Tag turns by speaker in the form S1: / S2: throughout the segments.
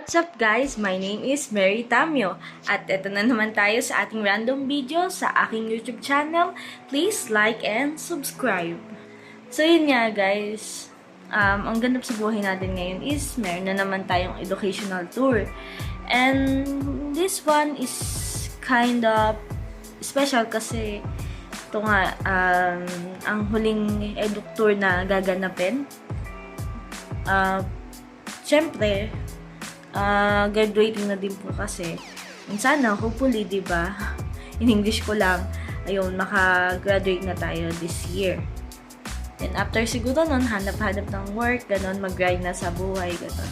S1: What's up guys? My name is Mary Tamyo at ito na naman tayo sa ating random video sa aking YouTube channel. Please like and subscribe. So yun nga guys, ang ganap sa buhay natin ngayon is meron na naman tayong educational tour. And this one is kind of special kasi ito nga, ang huling edu tour na gaganapin. Siyempre, graduating na din po kasi. And sana, hopefully, diba, in English ko lang, ayun, maka-graduate na tayo this year. And after siguro nun, hanap-hanap ng work, ganon, mag-grind na sa buhay, ganon.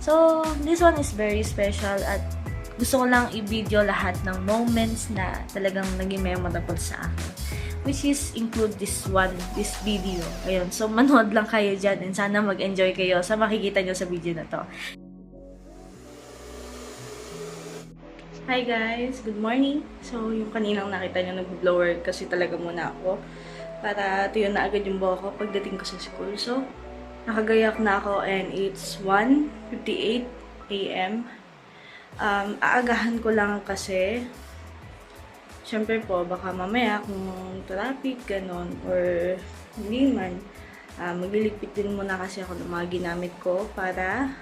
S1: So, this one is very special at gusto ko lang i-video lahat ng moments na talagang naging memorable sa akin. Which is include this video. Ayun, so manood lang kayo dyan and sana mag-enjoy kayo sa makikita nyo sa video na to. Hi guys! Good morning! So, yung kaninang nakita nyo nag-blower kasi talaga muna ako para tuyo na agad yung buhok ko pagdating ko sa school. So, nakagayak na ako and it's 1:58 AM. Aagahan ko lang kasi syempre po, baka mamaya kung traffic, ganon, or hindi man, magliligpit din muna kasi ako ng mga ginamit ko para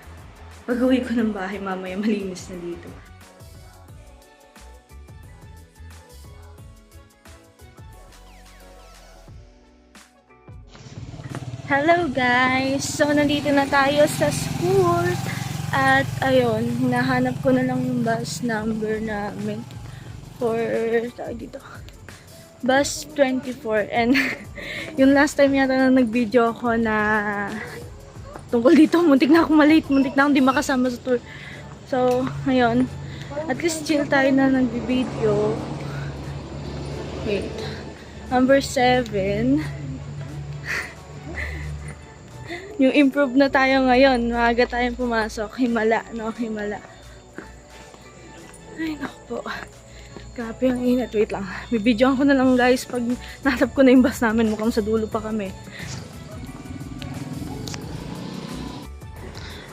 S1: pag-uwi ko ng bahay mamaya malinis na dito. Hello guys! So, nandito na tayo sa school at ayun, hinahanap ko na lang yung bus number namin for dito. Bus 24 and yung last time yata na nag-video ako na tungkol dito, muntik na ako malate, muntik na akong di makasama sa tour. So, ayun. At least chill tayo na nag-video. Wait. Number 7. Yung improve na tayo ngayon. Maaga tayong pumasok. Himala, no? Himala. Ay, naku po. Grabe ang init. Wait lang. Bibidyoan ko na lang guys pag nahanap ko na yung bus namin. Mukhang sa dulo pa kami.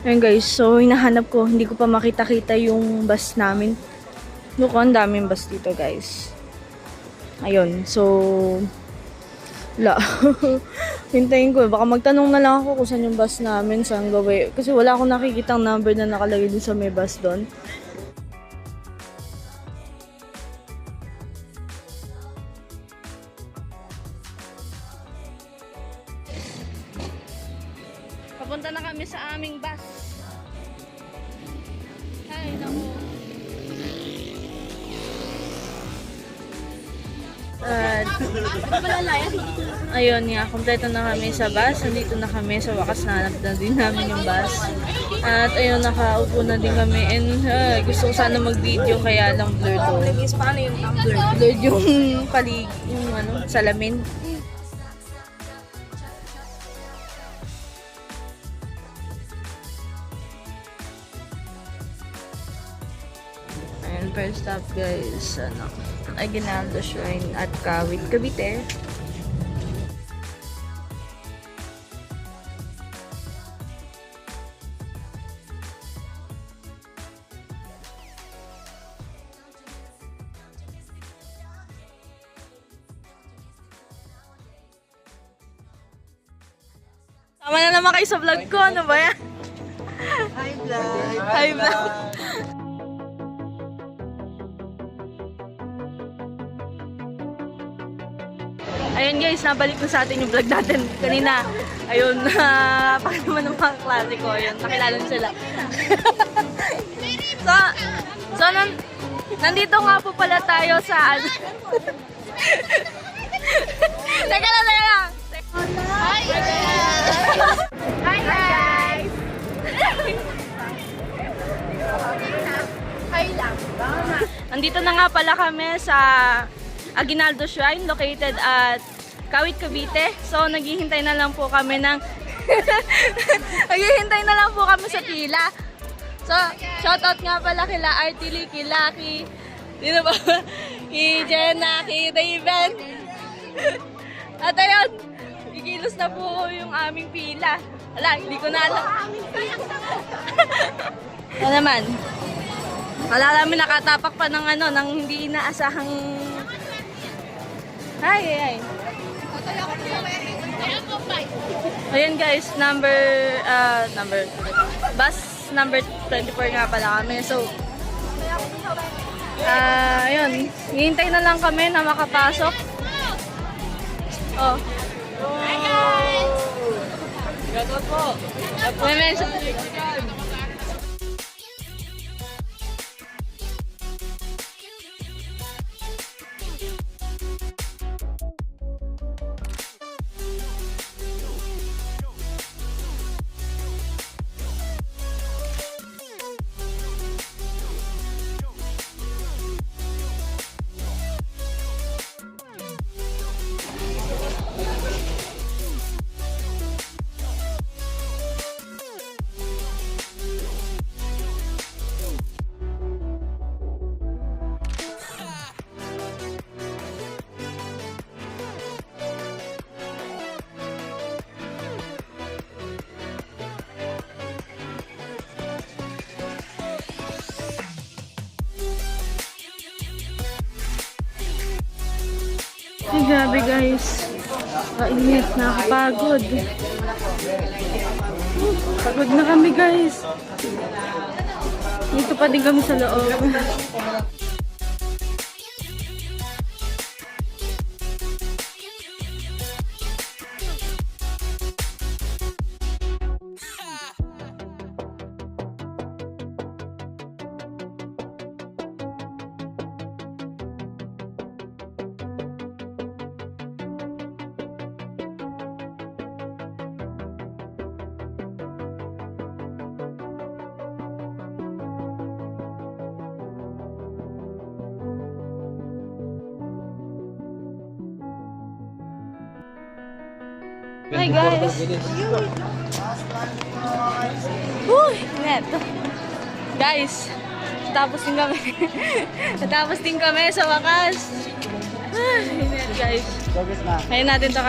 S1: Ayun guys. So, hinahanap ko. Hindi ko pa makita-kita yung bus namin. Look, ang daming bus dito guys. Ayun. So, wala. Hintayin ko. Baka magtanong na lang ako kung saan yung bus namin. Saan gawin. Kasi wala akong nakikitang number na nakalagay dun sa may bus doon. Papunta na kami sa aming bus. Ay, naku. Ayun nga, kompleto na kami sa bus. Nandito na kami sa wakas, nanap na din namin yung bus. At ayun, nakaupo na din kami. And gusto ko sana mag-video kaya lang blurred to.
S2: Paano yung tumbler?
S1: Blurred yung yung salamin. Ayan, first stop guys, Aguinaldo Shrine at Kawit, Cavite. Tama na naman kayo sa vlog ko, ano ba yan?
S2: Hi vlog!
S1: Hi vlog! Ayun guys, nabalik ko sa atin yung vlog natin kanina. Ayun, pakita naman ng mga klase ko. Ayun, nakilala sila. so nandito nga po pala tayo sa Teka lang. Hi guys! Hi guys! Hi lang. Nandito na nga pala kami sa Aguinaldo Shrine located at Kawit, Cavite. So, naghihintay na lang po kami naghihintay na lang po kami sa pila. So, shoutout nga pala kila Artily, kila Dino ba? Ki Jenna, ki Raven. At ayun, ikilos na po yung aming pila. Wala, hindi ko na alam. Ano naman? Wala namin nakatapak pa ng ano, ng hindi inaasahang... Ay. Ayan guys, bus number 24 nga pala kami. So, ayun, hihintay na lang kami na makapasok. Oh. Hi guys! Gatot po! May mention. Ay, grabe guys. Kainit, nakakapagod. Pagod na kami guys. Dito pa din kami sa loob. Hi guys! Uy! Net! Guys! Tapos din kami. Tapos din kami sa wakas. Ay, net guys. Kaya natin to.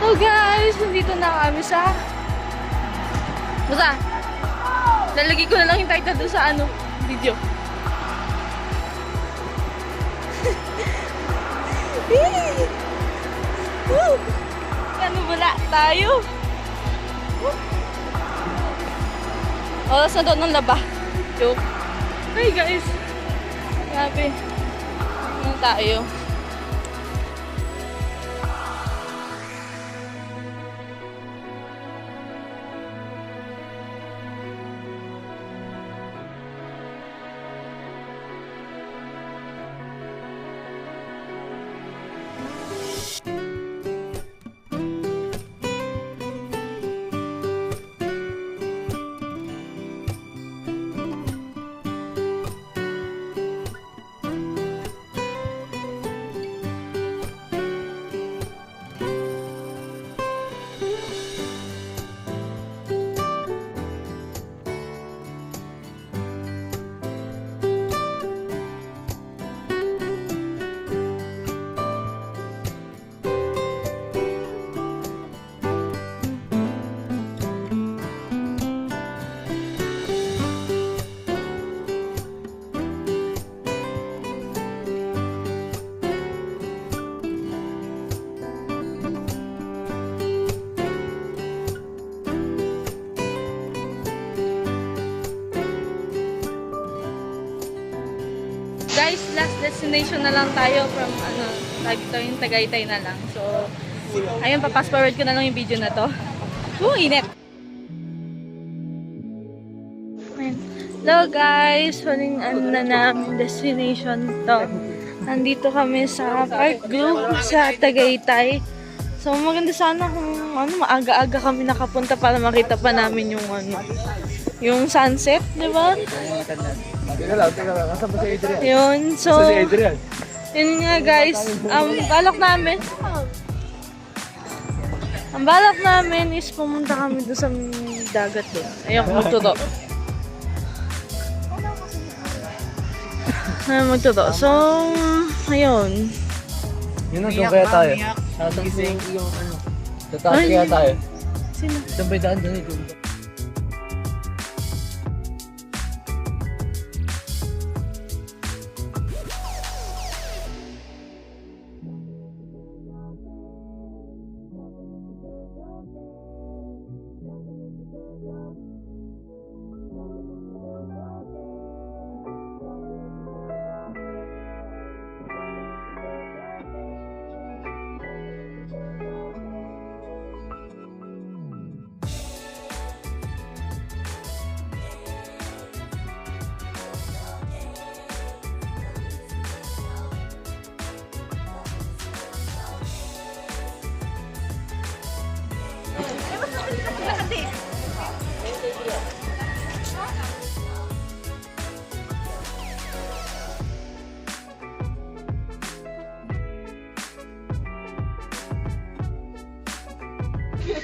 S1: So guys, nandito na kami sa... Basta, lalagay ko na lang yung title doon sa ano, video. Ano wala tayo? Oras na doon ng laba. Joke. Hi guys. Grabe. Ano tayo? Guys, last destination na lang tayo from ano, dito yung Tagaytay na lang. So, ayun, pa-fast forward ko na lang yung video na to. Init! Ayun. Hello guys! Huling ano na namin destination to. Nandito kami sa Park Grove sa Tagaytay. So, maganda sana kung ano, maaga-aga kami nakapunta para makita pa namin yung ano, yung sunset, di ba?
S3: Teka lang. Nasaan ba si Adrian?
S1: Yun, so...
S3: Nasaan si Adrian?
S1: Yun nga guys, balak namin. Ang balak namin is pumunta kami doon sa dagat doon. Ayun, magturo. Ayun, magturo. So, ayun.
S3: Yun ang doon kaya tayo. Gising yung ano. Tataas kaya tayo.
S1: Sino?
S3: Saan ba yung daan doon?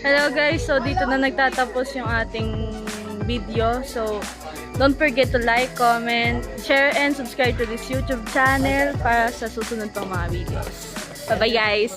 S1: Hello guys, so dito na nagtatapos yung ating video. So, don't forget to like, comment, share, and subscribe to this YouTube channel para sa susunod pang mga videos. Bye-bye guys!